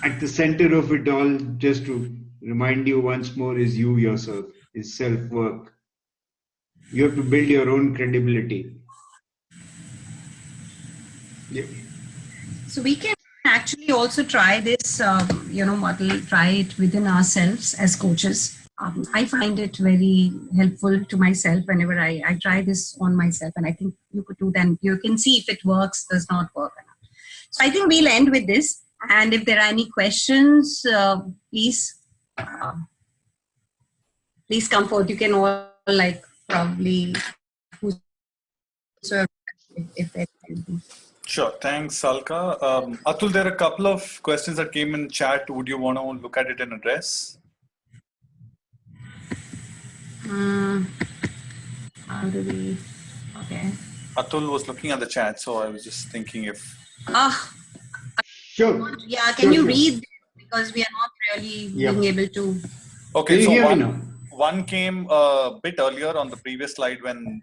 at the center of it all, just to remind you once more, is you yourself, is self-work. You have to build your own credibility. Yeah. So we can actually also try this, model, try it within ourselves as coaches. I find it very helpful to myself whenever I try this on myself, and I think you could do then. You can see if it works, does not work. So I think we'll end with this. And if there are any questions, please come forth. You can all probably whosoever, if there's anything. Sure. Thanks, Alka. Atul, there are a couple of questions that came in chat. Would you want to look at it and address? How do we? Okay. Atul was looking at the chat, so I was just thinking if. Sure. Yeah, can you read? Because we are not really being able to. Okay, so one came a bit earlier on the previous slide when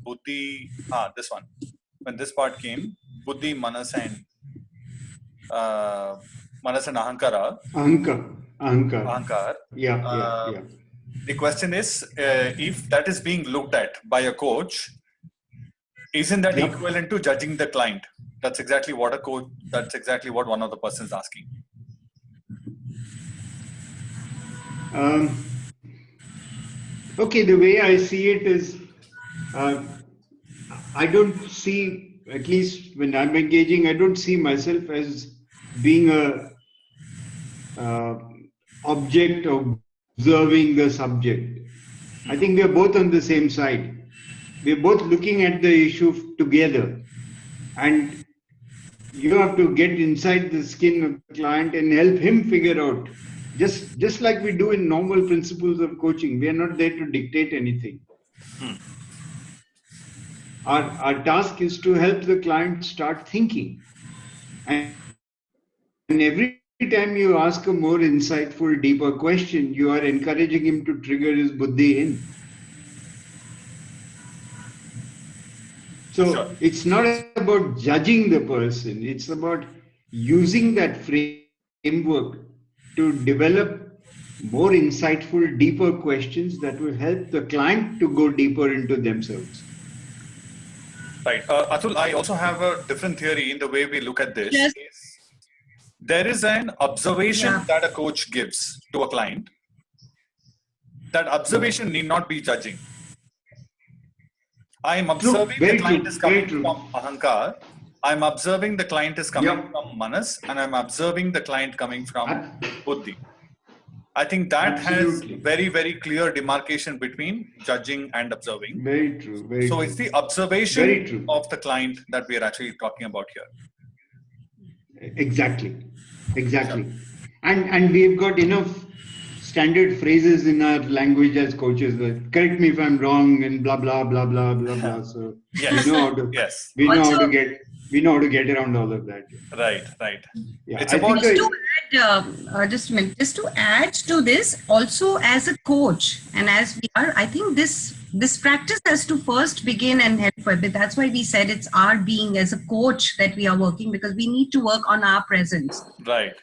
Buddhi, this one, when this part came, Buddhi, Manas and Ahankara. Ahankar. Yeah. The question is, if that is being looked at by a coach, isn't that equivalent to judging the client? That's exactly what one of the persons asking. Okay, the way I see it is, I don't see, at least when I'm engaging, I don't see myself as being a object of observing the subject. I think we are both on the same side. We're both looking at the issue together, and you have to get inside the skin of the client and help him figure out, just like we do in normal principles of coaching. We are not there to dictate anything. Our task is to help the client start thinking, and every time you ask a more insightful, deeper question, you are encouraging him to trigger his buddhi in. So it's not about judging the person, it's about using that framework to develop more insightful, deeper questions that will help the client to go deeper into themselves. Right. Atul, I also have a different theory in the way we look at this. Yes. There is an observation that a coach gives to a client. That observation need not be judging. I am observing the client is coming from Ahankar. I'm observing the client is coming from Manas, and I'm observing the client coming from Buddhi. I think that has very, very clear demarcation between judging and observing. Very true. So it's the observation of the client that we are actually talking about here. Exactly. Sure. And we've got enough standard phrases in our language as coaches. Correct me if I'm wrong, and blah blah blah blah blah blah. So yes. we know how to we know how to get around all of that. Right. Yeah, it's about just to add to this, also as a coach and as we are, I think this practice has to first begin and help with it. That's why we said it's our being as a coach that we are working, because we need to work on our presence. Right.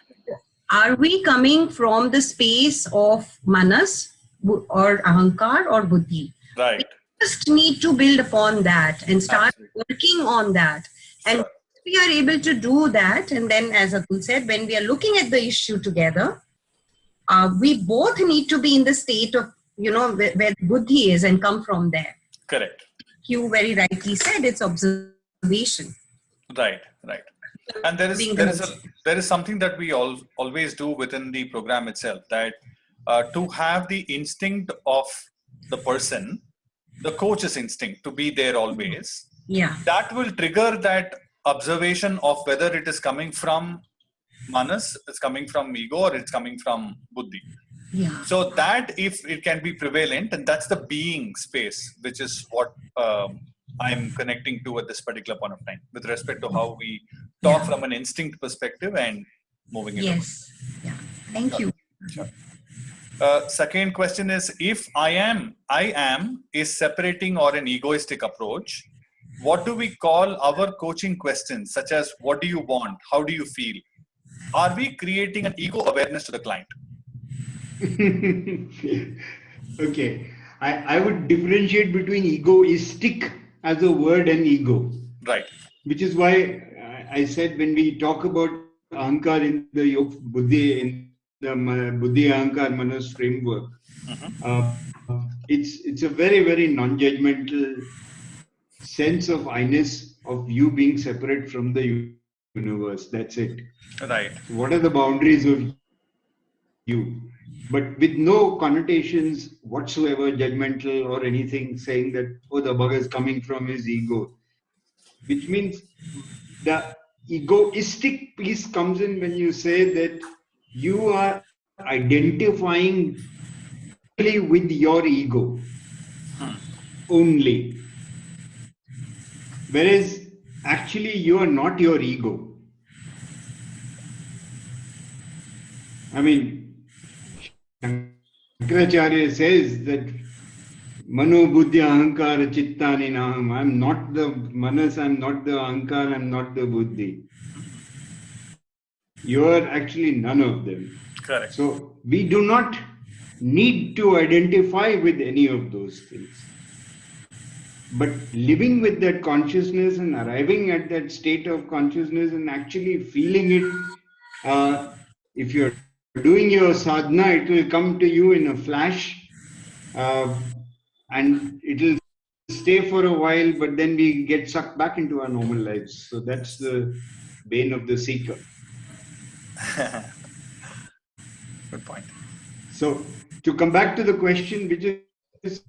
Are we coming from the space of Manas or Ahankar or Buddhi? Right. We just need to build upon that and start working on that. And we are able to do that. And then, as Atul said, when we are looking at the issue together, we both need to be in the state of, where Buddhi is and come from there. Correct. You very rightly said it's observation. Right. And there is something that we always do within the program itself, that to have the instinct of the person the coach's instinct to be there always, Yeah. that will trigger that observation of whether it is coming from manas, it's coming from ego, or it's coming from buddhi. Yeah. So that if it can be prevalent, and that's the being space, which is what I'm connecting to at this particular point of time with respect to how we talk Yeah. from an instinct perspective and moving it. Yes. Yeah. Thank you. Sure. Second question is, if I am is separating or an egoistic approach, what do we call our coaching questions, such as what do you want? How do you feel? Are we creating an ego awareness to the client? Okay. I would differentiate between egoistic as a word and ego. Right. Which is why I said when we talk about Ahankar in the Yog Buddhi, in the Buddhi Ahankar Manas framework, it's a very, very non-judgmental sense of I-ness of you being separate from the universe. That's it. Right. So what are the boundaries of you? But with no connotations whatsoever, judgmental or anything, saying that, oh, the bug is coming from his ego. Which means the egoistic piece comes in when you say that you are identifying totally with your ego only. Whereas actually you are not your ego. I mean, Shankaracharya says that Mano Buddhi Ahankara Chittani Naham. I'm not the Manas, I'm not the Ahankara, I'm not the Buddhi. You are actually none of them. Correct. So we do not need to identify with any of those things. But living with that consciousness and arriving at that state of consciousness and actually feeling it, if you're doing your sadhana, it will come to you in a flash, and it will stay for a while, but then we get sucked back into our normal lives. So that's the bane of the seeker. Good point. So to come back to the question, which is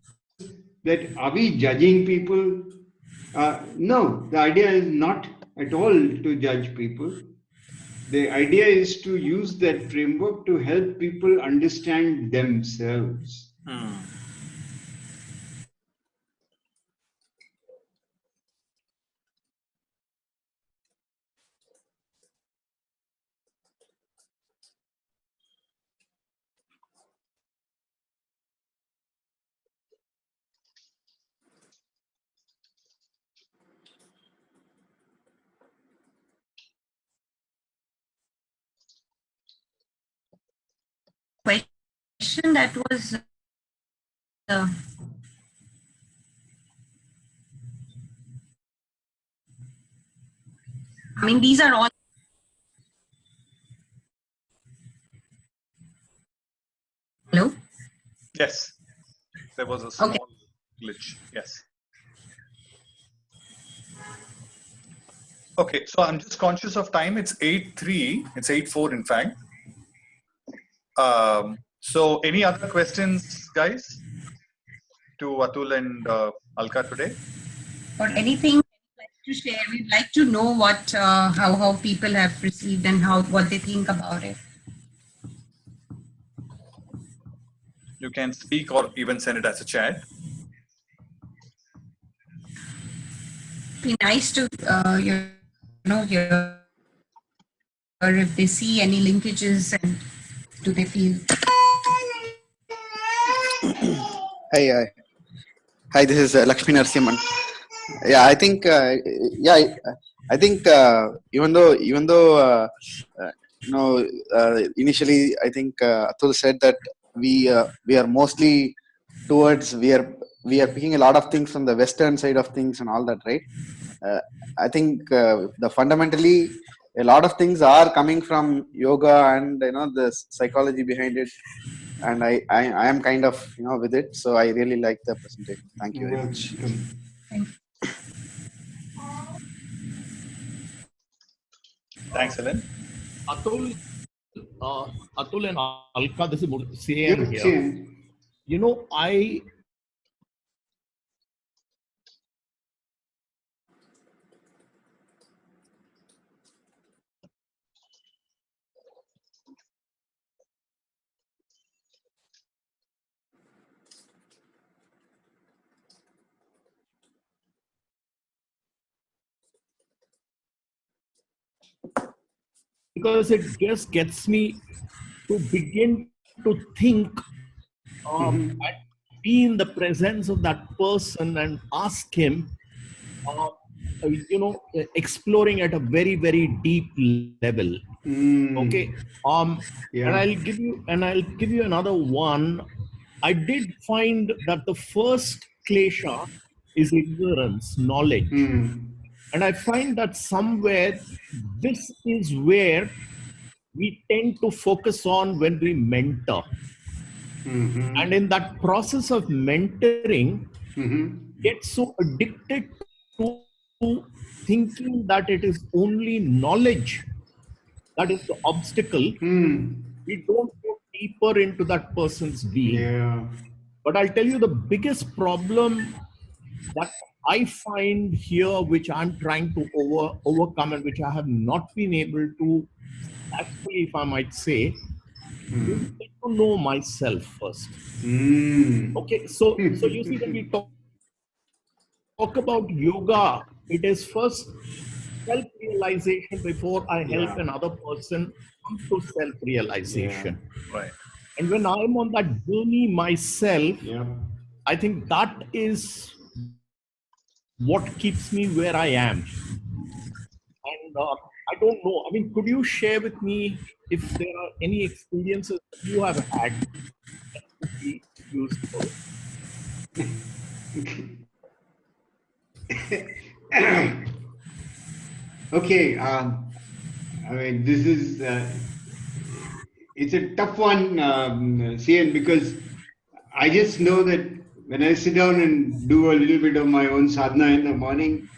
that are we judging people? No, the idea is not at all to judge people. The idea is to use that framework to help people understand themselves. Question that was I mean, these are all. Hello? Yes. There was a small glitch. Yes. Okay, so I'm just conscious of time. It's 8:03. It's 8:04, in fact. So any other questions, guys, to Atul and Alka today? Or anything you'd like to share? We'd like to know what how people have received and what they think about it. You can speak or even send it as a chat. Be nice to hear if they see any linkages and do they feel. Hi, this is Lakshmi Narasimhan. Yeah, I think even though initially I think Atul said that we are mostly towards we are picking a lot of things from the Western side of things and all that, right? I think the fundamentally a lot of things are coming from yoga and the psychology behind it, and I am kind of with it, so I really like the presentation. Thank you very much. Thanks, Helen. Atul and Alka, this is CN here. I because it just gets me to begin to think and be in the presence of that person and ask him, uh, exploring at a very, very deep level. Okay. And Yeah. I'll give you another one. I did find that the first klesha is ignorance, knowledge. And I find that somewhere this is where we tend to focus on when we mentor. And in that process of mentoring, get so addicted to thinking that it is only knowledge that is the obstacle. We don't go deeper into that person's being. Yeah. But I'll tell you the biggest problem that I find here, which I'm trying to overcome and which I have not been able to successfully, if I might say, is get to know myself first. Okay, so you see, when we talk about yoga, it is first self-realization before I help another person come to self-realization. Right. And when I'm on that journey myself, I think that is what keeps me where I am. And I don't know. I mean, could you share with me if there are any experiences that you have had that could be useful? Okay. I mean, this is it's a tough one, CN, because I just know that when I sit down and do a little bit of my own sadhana in the morning,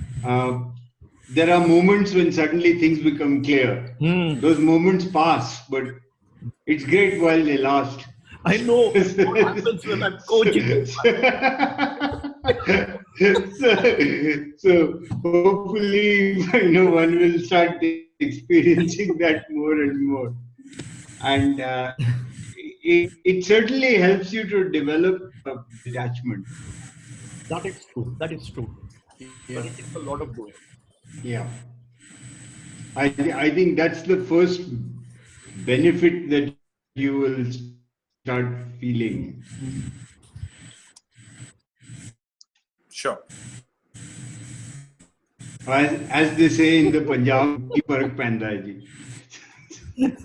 there are moments when suddenly things become clear. Those moments pass, but it's great while they last. I know what happens when I'm coaching. So hopefully, one will start experiencing that more and more. And it certainly helps you to develop detachment. That is true. That is true. Yeah. But it takes a lot of doing. Yeah. I think that's the first benefit that you will start feeling. Sure. As they say in the Punjab, ki farak penda hai ji. In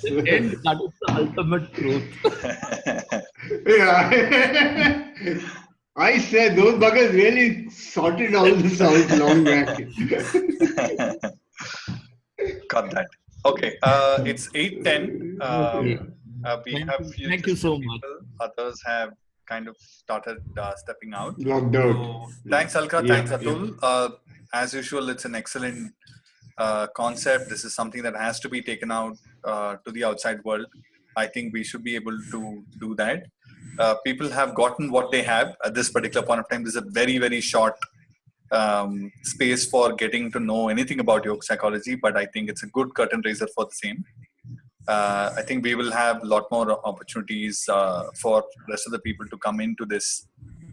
the end, that is the ultimate truth. Yeah. I said those buggers really sorted all this out long back. Got that. Okay. It's 8:10. We have few Thank you so much. people. Others have kind of started stepping out. Logged out. So, thanks, Alka. Yeah, Thanks, Atul. As usual, it's an excellent concept. This is something that has to be taken out to the outside world. I think we should be able to do that. People have gotten what they have at this particular point of time. This is a very, very short space for getting to know anything about Yog Psychology, but I think it's a good curtain raiser for the same. I think we will have a lot more opportunities for the rest of the people to come into this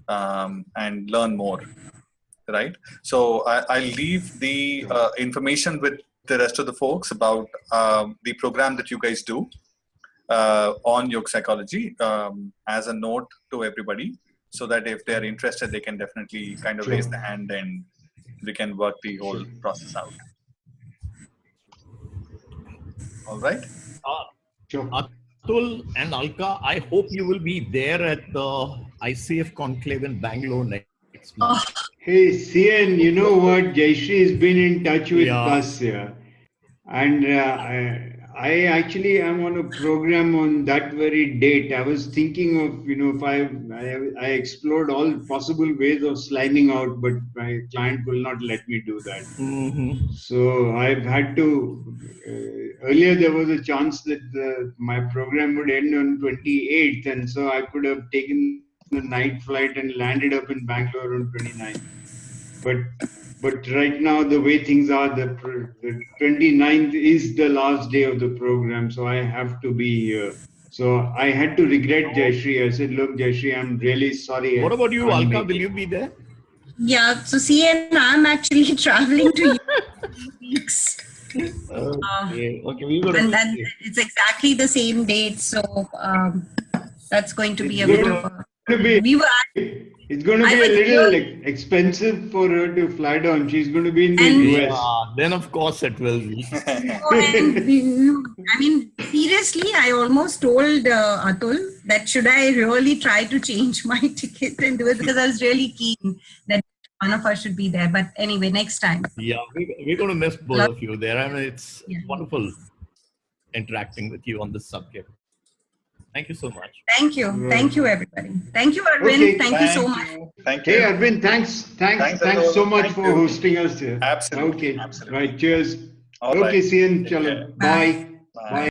and learn more, right? So I'll leave the information with the rest of the folks about the program that you guys do on Yog Psychology as a note to everybody, so that if they're interested, they can definitely kind of raise the hand and we can work the whole process out. All right. Atul and Alka, I hope you will be there at the ICF conclave in Bangalore next month. Hey, CN, you know what? Jayshree has been in touch with us here. And I actually am on a program on that very date. I was thinking of, if I explored all possible ways of sliding out, but my client will not let me do that. So I've had to, earlier there was a chance that my program would end on 28th. And so I could have taken the night flight and landed up in Bangalore on 29th. But right now, the way things are, the 29th is the last day of the program, so I have to be here. So I had to regret Jayshree. I said, look, Jayshree, I'm really sorry. What about you, Alka? Will you be there? Yeah, so CN, I'm actually traveling to weeks. Okay, okay, we got And to then it's exactly the same date, so that's going to be a It's bit going of a. to be. We were. It's going to I be a was little really, expensive for her to fly down. She's going to be in the And- US. Yeah, then of course it will be. I mean, seriously, I almost told Atul that should I really try to change my ticket and do it, because I was really keen that one of us should be there. But anyway, next time. Yeah, we're going to miss both of you there. I mean, it's Yeah. wonderful interacting with you on this subject. Thank you so much. Thank you. Thank you, everybody. Thank you, Arvind. Okay. Thank you so much. Thank you. Hey, Arvind, thanks Atul. so much Thank for you. hosting us here. Absolutely. Okay, Absolutely. right. Cheers. All Okay, right. see you. Take care. Chalo. Bye. Bye.